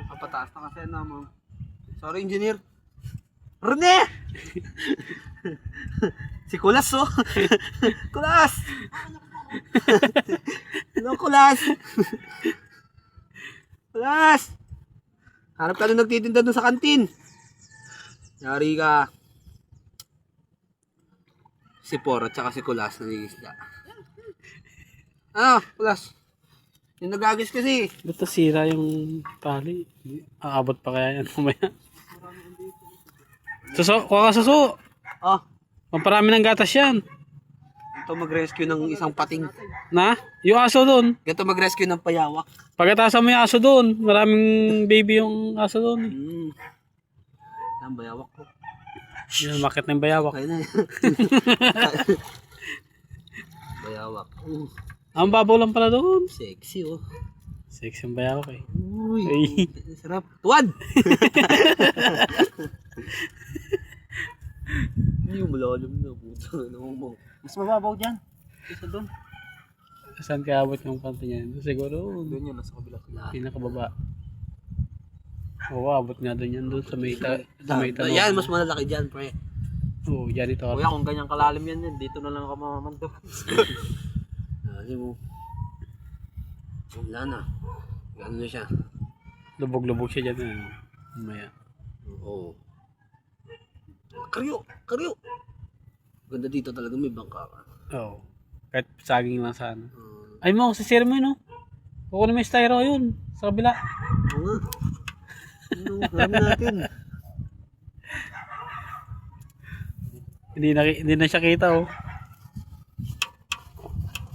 Kapataas na kasi naman. Sorry, engineer. Rene! Si Kulas, oh. Kulas! Hello, Kulas! Kulas! Harap ka na nagtitinda doon sa kantin. Yari ka. Si Por at saka si Kulas nangingisda. Ano, Kulas? Yung nagagis kasi. Ba't nasira yung tali? Aabot pa kaya yan mamaya? Suso, kuha ka suso. Oh, Pamparami ng gatas yan. ito mag-rescue ng isang pating. Na? Yung aso doon. Ito mag-rescue ng payawak. Pagkatasan mo yung aso doon. Maraming baby yung aso doon. Ang bayawak ko. Yung makit ng bayawak. Kaya na. Bayawak. Ang babaw lang pala doon. Sexy, oh. Sexy yung bayawak eh. Uy, Ay. sarap. Tuwad! Hindi yung malalim na puto. Mas mababaw dyan. Isa doon. Saan kaya abot yung panty niya? Siguro Doon yun, nasa kabila. pinakababa. Oo, abot nga doon yan doon sa may tanong. Yan, mas malalaki dyan, pre. Oo, dyan ito. Kuya, kung ganyan kalalim yan, dito na lang ako mamamanto. Ano mo? Wala na. Gano'n na siya. Lubog-lubog siya dyan. Mamaya. Oo. Karyo! Karyo! Ganda dito talaga, may bangka ka. Oo. Kahit saging lang sana. Ay mo, sisira mo yun, no? Kukunin mo yung styro yun. Sa kabila. Oo nga. Ano, harap natin. Hindi na siya kita, oh.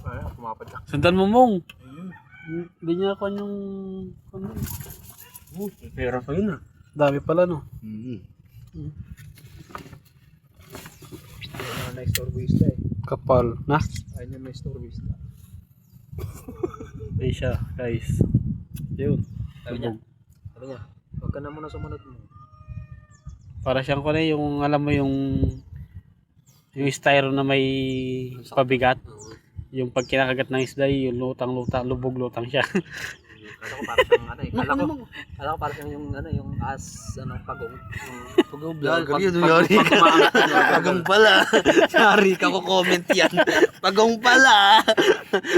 Ay, kumapad ka. Sundan mo, Mong. Hindi niya ako yung... Ano? Pera pa yun, ah. Dami pala, no? Ayun na istorbuista eh. Kapal. Na? Ayun na istorbuista. Ay siya, guys. Yun. Sabi niya, huwag ka na muna sumunod mo. Para siyang ko na yung, alam mo yung styro na may pabigat. Yung pag kinakagat ng isda, yung lutang-lutang, lubog-lutang siya. Kala ko para siyang ano eh. Kala ko para siyang yung ano, yung pagong. Pagong vlog. Pagong pala. Sorry, kako-comment yan. Pagong pala.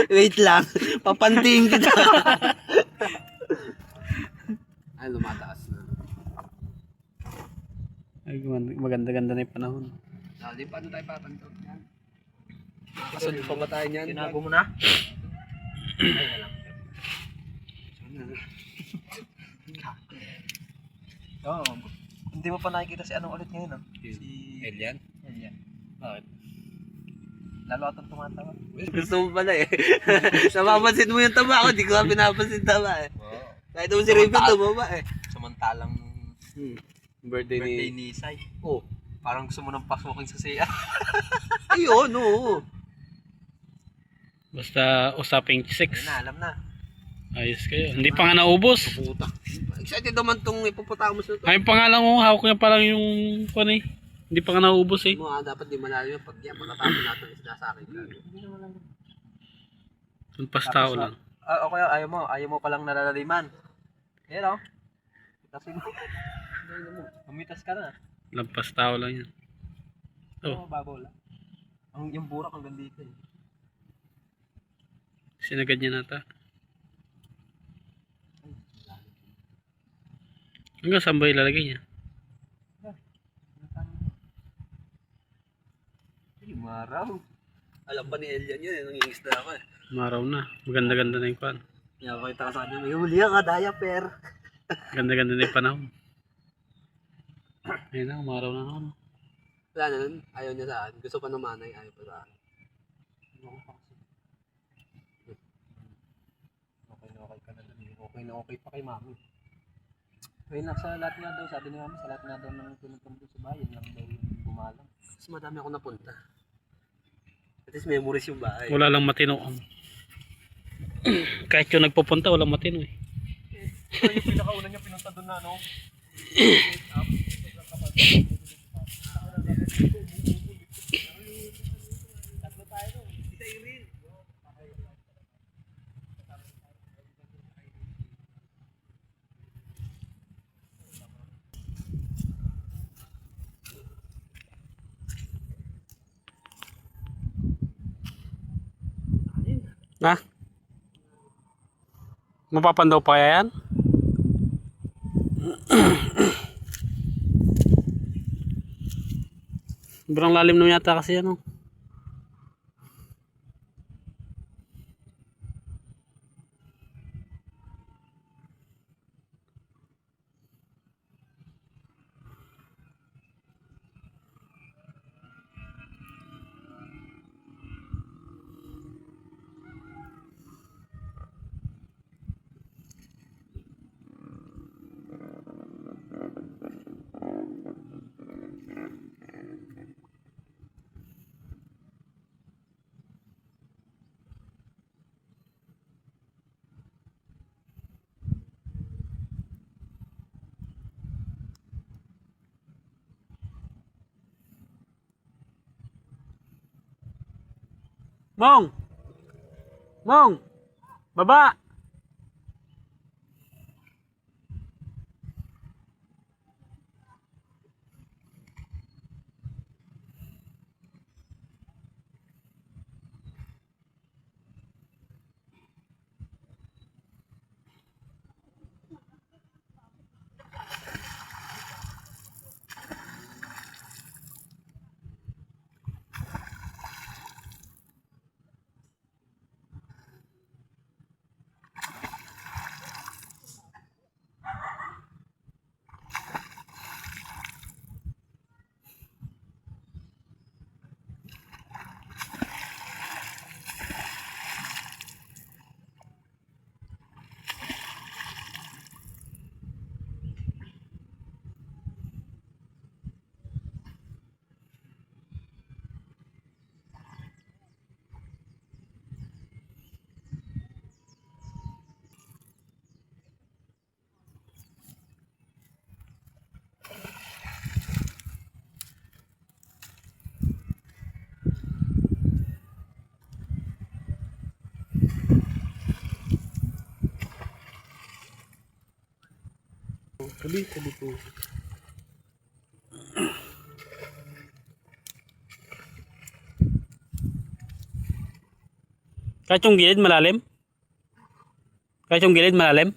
Wait lang. Papanting kita. Ay, lumataas na. Ay, maganda-ganda na yung panahon. Dali, paano tayo papanto? Kasunod pa ba tayo niyan? Tinago mo na? Ay, wala. Oo. Hindi mo pa nakikita si anong ulit ngayon, no? Si Elian? Yan. Bakit? Lalo atong tumatawa. Gusto mo pala eh. Napapansin mo yung taba ko, di ko nga pinapansin taba eh. Kahit naman si Raven tumaba eh. Samantalang Birthday ni Sai. Oh, Parang gusto mo nang pasukin sa siya. ayun, oo. Basta usaping sex. Alam na. Ayos kayo. Hindi pa nga naubos. Puta. Excited naman tong ipuputamos na to. Ay, pangalan ko, hawak niya pa lang yung ano eh. Hindi pa nga naubos eh. Dapat di malalim yung pagyan. Pagkatapos natin isda sa akin. Tumpas tao lang. Okay, ayaw mo palang nalalaliman. Ayan, oh. Kasi umitas ka na. Lampas tao lang yan. Oh. Babaw lang. Yung burak hanggang dito eh. Sinagad niya nata. Hanggang saan ba ilalagay niya? Maraw. Alam pa ni Elian yun, nangingisda ako eh. Maraw na. Maganda-ganda na yung pan. Nakakita ka sa kanya, may huli ka, diaper. Ganda-ganda na yung panahon. Ayun na, umaraw na naman. Wala na nun, ayaw niya sa akin. Gusto pa ng manay, ayaw pa sa akin. Okay ka na dun. Okay na okay pa kay mami. Kaya sa lahat nga daw, sabi ni mami, sa lahat nga daw ng pinagpunta sa bayan lang daw yung gumalang. Mas madami ako napunta. At least memories yung bahay. Wala lang matino. Kahit yung nagpupunta, walang matino eh. Ito yung pinakauna niya pinunta doon na, no? Ha? Mapapandaw pa kaya yan? Sobrang lalim naman yata kasi yan, oh. Mong! Mong! Baba! Tabi po. Kahit yung gilid malalim? Kahit yung gilid malalim?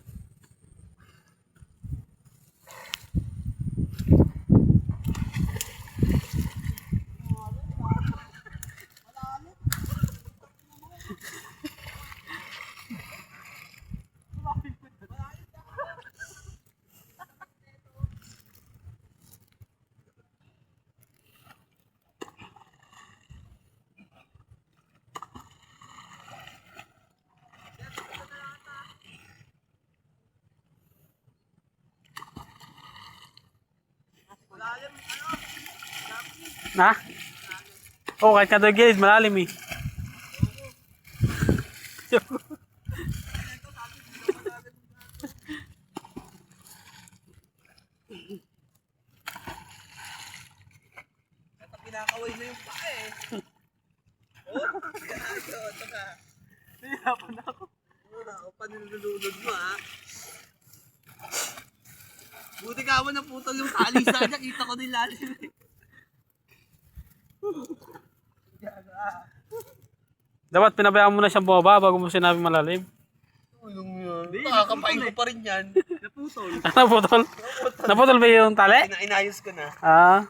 Ha? Oo, kahit kada gilid malalim eh. Pinakaway na yung paa eh. Oh, gago. Taka. Hirapan ako. Ako pa nilulunod mo ha. Buti ka mo naputol yung tali sa niya. Kita ko nilalim eh. Dapat pinabayaan mo na siyang bumaba bago mo sinabi malalim. Tulong yun. Nakakapain ko pa rin yan. Naputol. Naputol? Naputol ba yung tali? Inayos ko na. Ah,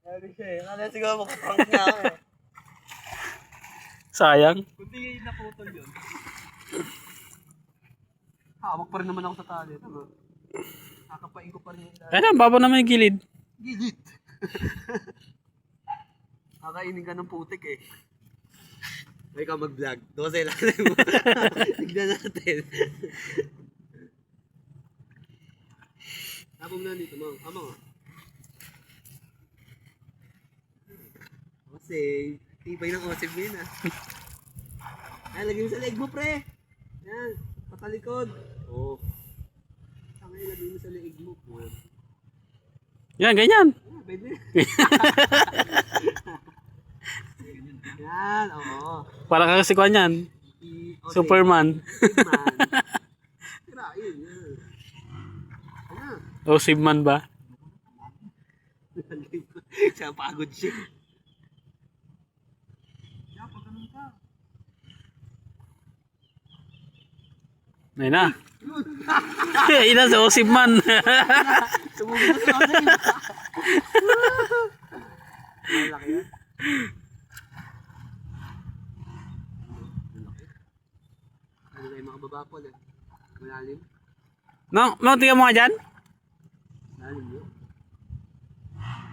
Sabi siya eh. Kala siguro makaprank niya ako eh. sayang. Kundi naputol yun. Hawak pa rin naman ako sa tali. Nakakapain ko pa rin yung tali. Kaya na, baba naman yung gilid. Gigit. Kakainin ka ng putik eh. May ka mag-vlog. Doon sa ilalim mo. Tignan natin. Tapos na dito mo. Ama nga. Osave. Tibay ng osave mo yun ah. Ay, lagay mo sa leg mo pre. Yan. Patalikod. Oo. Tangay, lagay mo sa leg mo. Yan, ganyan. Ah, pwede. Yan, oo. Para ka kasi kuhan yan. Superman. Superman. Tira, yun. Yan. Ano? O Sibman ba? Siya pagod siya. Pag ganun ka. Ayun na. Ayun na, si Osip man. Tumugod na sa akin. Malaki yan. Ano kayo makababa po eh. Malalim. No, tingnan mo nga dyan. Malalim yun.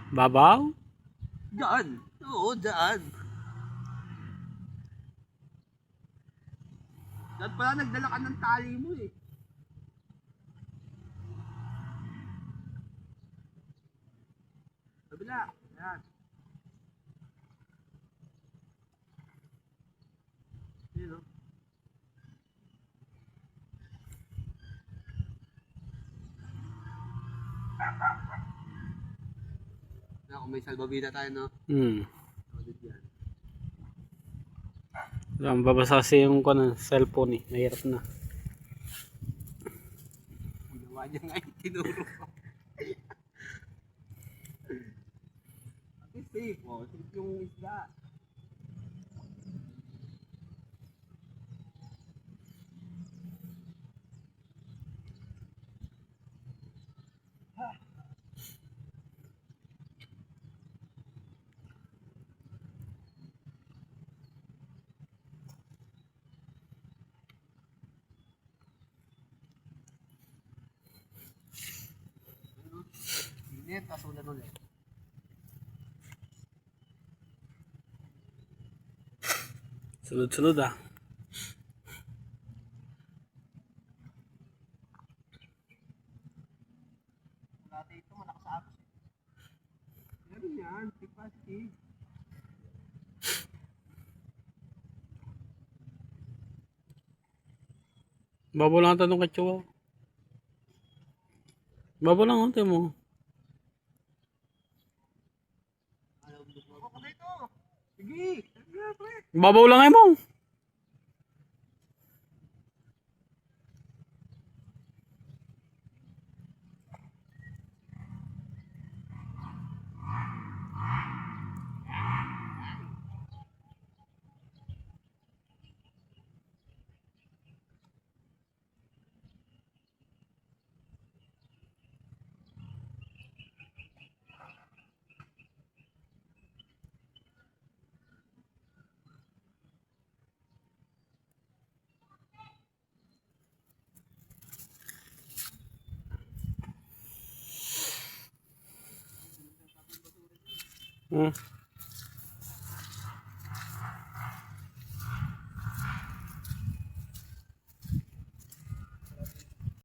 Babaw. Daan. Oo, daan. Dahil pala nagdala ka ng tali mo eh. Kabila. Yan. Yun o. Kung may salbabida tayo no. Solid yan. Ang babasa kasi yung cellphone eh. Mahirap na. Ginawa niya nga yung tinuro ko. Safe oh. Safe yung isda. Init, tapos ulan ulit. Sunod-sunod ah. Dati ito, malakas sa agos. Ganun yan, tipastig. Babaw lang ang tanong kay Chua. Babaw lang ang tanong mo. Ako na ito. Sige. Sige, pre. Babaw lang ay mo. Hmm.